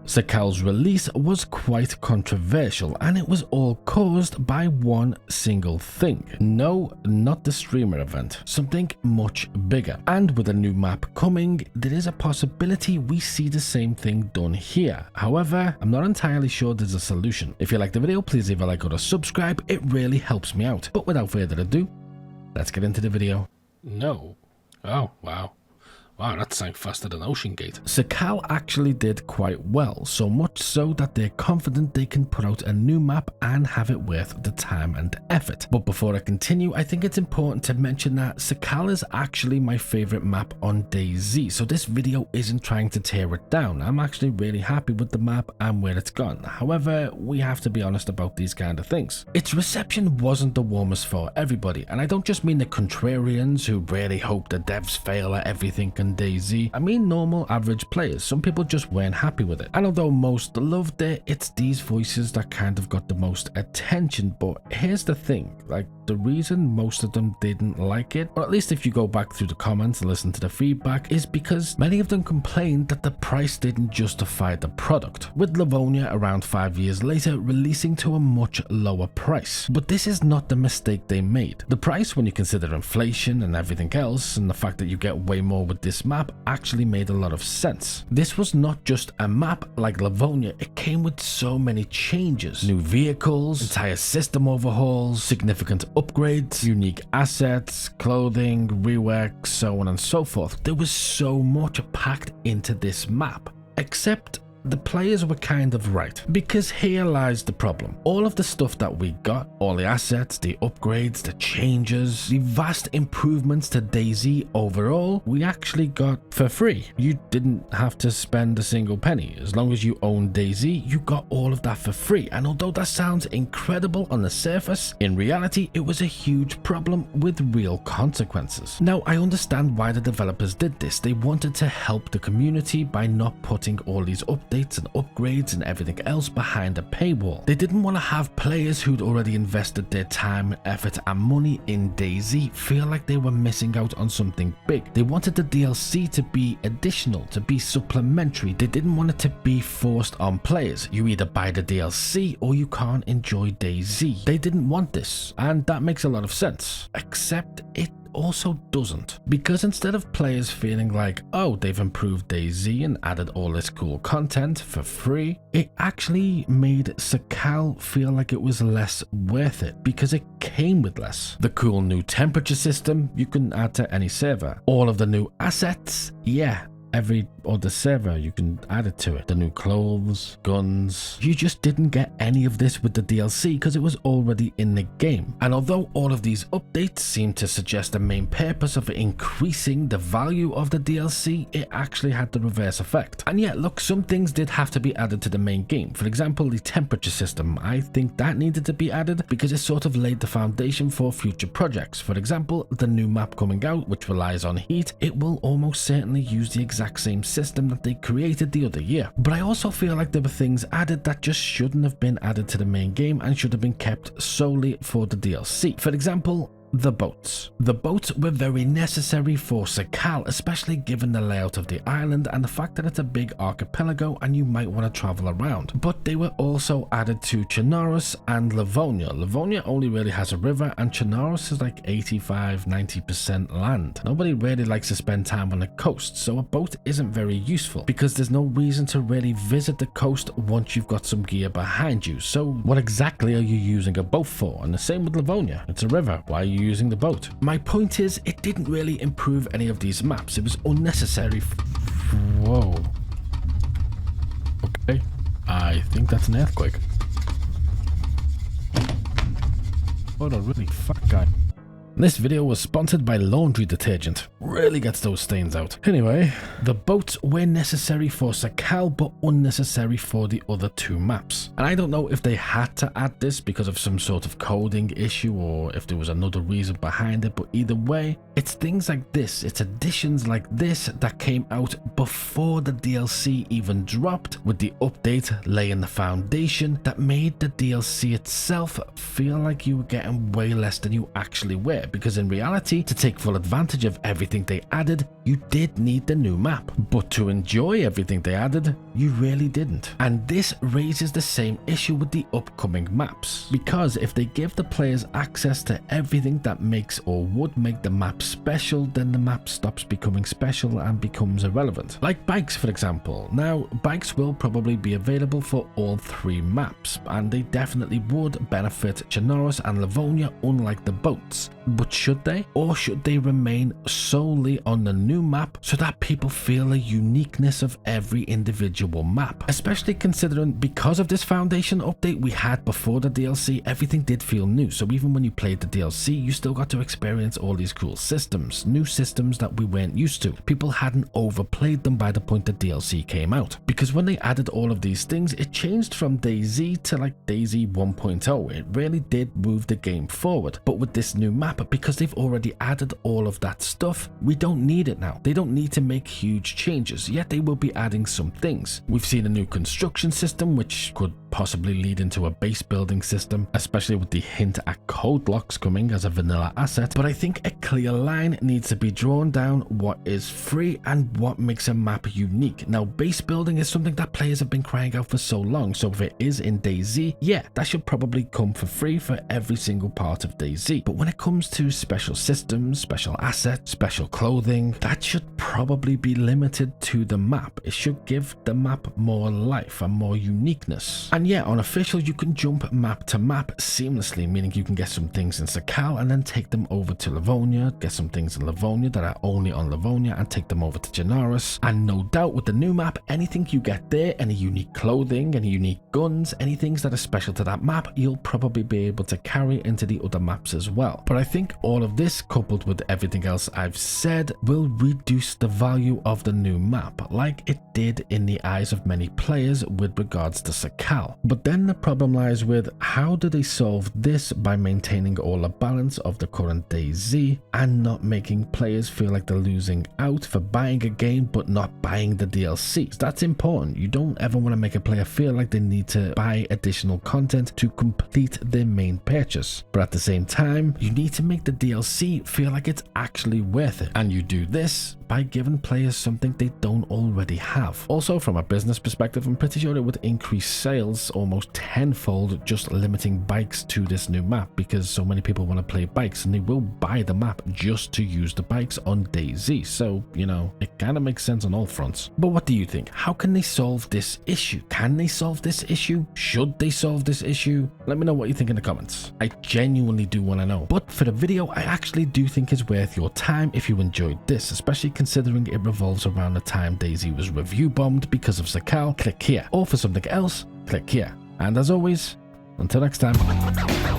Sakhal's release was quite controversial, and it was all caused by one single thing. No, not the streamer event, something much bigger. And with a new map coming, there is a possibility we see the same thing done here. However, I'm not entirely sure there's a solution. If you like the video, please leave a like or a subscribe, it really helps me out. But without further ado, let's get into the video. No. Oh, wow. Wow, that sank faster than Ocean Gate. Sakhal actually did quite well, so much so that they're confident they can put out a new map and have it worth the time and effort. But before I continue, I think it's important to mention that Sakhal is actually my favorite map on DayZ, so this video isn't trying to tear it down. I'm actually really happy with the map and where it's gone. However, we have to be honest about these kind of things. Its reception wasn't the warmest for everybody, and I don't just mean the contrarians who really hope the devs fail at everything on DayZ. I mean normal average players. Some people just weren't happy with it, and although most loved it, it's these voices that kind of got the most attention. But here's the thing, like, the reason most of them didn't like it, or at least if you go back through the comments and listen to the feedback, is because many of them complained that the price didn't justify the product, with Livonia around 5 years later releasing to a much lower price. But this is not the mistake they made. The price, when you consider inflation and everything else, and the fact that you get way more with this map, actually made a lot of sense. This was not just a map like Livonia, it came with so many changes. New vehicles, entire system overhauls, significant upgrades, unique assets, clothing, rework, so on and so forth. There was so much packed into this map. Except the players were kind of right, because here lies the problem. All of the stuff that we got, all the assets, the upgrades, the changes, the vast improvements to DayZ overall, we actually got for free. You didn't have to spend a single penny. As long as you own DayZ, you got all of that for free. And although that sounds incredible on the surface, in reality, it was a huge problem with real consequences. Now, I understand why the developers did this. They wanted to help the community by not putting all these updates and upgrades and everything else behind a paywall. They didn't want to have players who'd already invested their time, effort and money in DayZ feel like they were missing out on something big. They wanted the DLC to be additional, to be supplementary. They didn't want it to be forced on players. You either buy the DLC or you can't enjoy DayZ. They didn't want this, and that makes a lot of sense. Except it also doesn't, because instead of players feeling like, oh, they've improved DayZ and added all this cool content for free, it actually made Sakhal feel like it was less worth it because it came with less. The cool new temperature system you can add to any server. All of the new assets, yeah, every other server you can add it to it. The new clothes, guns, you just didn't get any of this with the DLC because it was already in the game. And although all of these updates seem to suggest the main purpose of increasing the value of the DLC, it actually had the reverse effect. And yet, look, some things did have to be added to the main game. For example, the temperature system. I think that needed to be added because it sort of laid the foundation for future projects. For example, the new map coming out, which relies on heat, it will almost certainly use the exact same system that they created the other year. But I also feel like there were things added that just shouldn't have been added to the main game and should have been kept solely for the DLC. For example, the boats. The boats were very necessary for Sakhal, especially given the layout of the island and the fact that it's a big archipelago and you might want to travel around. But they were also added to Chernarus and Livonia. Livonia only really has a river and Chernarus is like 85-90% land. Nobody really likes to spend time on the coast, so a boat isn't very useful because there's no reason to really visit the coast once you've got some gear behind you. So what exactly are you using a boat for? And the same with Livonia. It's a river. Why are you using the boat? My point is, it didn't really improve any of these maps. It was unnecessary. Whoa. Okay. I think that's an earthquake. What a really fat guy. This video was sponsored by laundry detergent. Really gets those stains out. Anyway, the boats were necessary for Sakhal but unnecessary for the other two maps. And I don't know if they had to add this because of some sort of coding issue or if there was another reason behind it, but either way, it's things like this, it's additions like this that came out before the DLC even dropped, with the update laying the foundation that made the DLC itself feel like you were getting way less than you actually were. there, because in reality, to take full advantage of everything they added, you did need the new map. But to enjoy everything they added, you really didn't. And this raises the same issue with the upcoming maps, because if they give the players access to everything that makes or would make the map special, then the map stops becoming special and becomes irrelevant. Like bikes, for example. Now, bikes will probably be available for all 3 maps, and they definitely would benefit Chernarus and Livonia, unlike the boats. But should they? Or should they remain solely on the new map so that people feel the uniqueness of every individual map? Especially considering, because of this foundation update we had before the DLC, everything did feel new. So even when you played the DLC, you still got to experience all these cool systems, new systems that we weren't used to. People hadn't overplayed them by the point the DLC came out. Because when they added all of these things, it changed from DayZ to like DayZ 1.0. It really did move the game forward. But with this new map, because they've already added all of that stuff, we don't need it now. They don't need to make huge changes, yet they will be adding some things. We've seen a new construction system, which could possibly lead into a base building system, especially with the hint at code locks coming as a vanilla asset. But I think a clear line needs to be drawn down what is free and what makes a map unique. Now, base building is something that players have been crying out for so long, so if it is in DayZ, yeah, that should probably come for free for every single part of DayZ. But when it comes to special systems, special assets, special clothing, that should probably be limited to the map. It should give the map more life and more uniqueness. And yeah, on official, you can jump map to map seamlessly, meaning you can get some things in Sakhal and then take them over to Livonia, get some things in Livonia that are only on Livonia and take them over to Chernarus. And no doubt with the new map, anything you get there, any unique clothing, any unique guns, any things that are special to that map, you'll probably be able to carry into the other maps as well. But I think all of this, coupled with everything else I've said, will reduce the value of the new map, like it did in the eyes of many players with regards to Sakhal. But then the problem lies with, how do they solve this by maintaining all the balance of the current DayZ and not making players feel like they're losing out for buying a game but not buying the DLCs? That's important. You don't ever want to make a player feel like they need to buy additional content to complete their main purchase. But at the same time, you need to make the DLC feel like it's actually worth it. And you do this by giving players something they don't already have. Also, from a business perspective, I'm pretty sure it would increase sales almost tenfold just limiting bikes to this new map, because so many people want to play bikes and they will buy the map just to use the bikes on DayZ. So, you know, it kind of makes sense on all fronts. But what do you think? How can they solve this issue? Can they solve this issue? Should they solve this issue? Let me know what you think in the comments. I genuinely do want to know. But for the video, I actually do think it's worth your time if you enjoyed this, especially considering it revolves around the time DayZ was review bombed because of Sakhal. Click here. Or for something else, click here. And as always, until next time.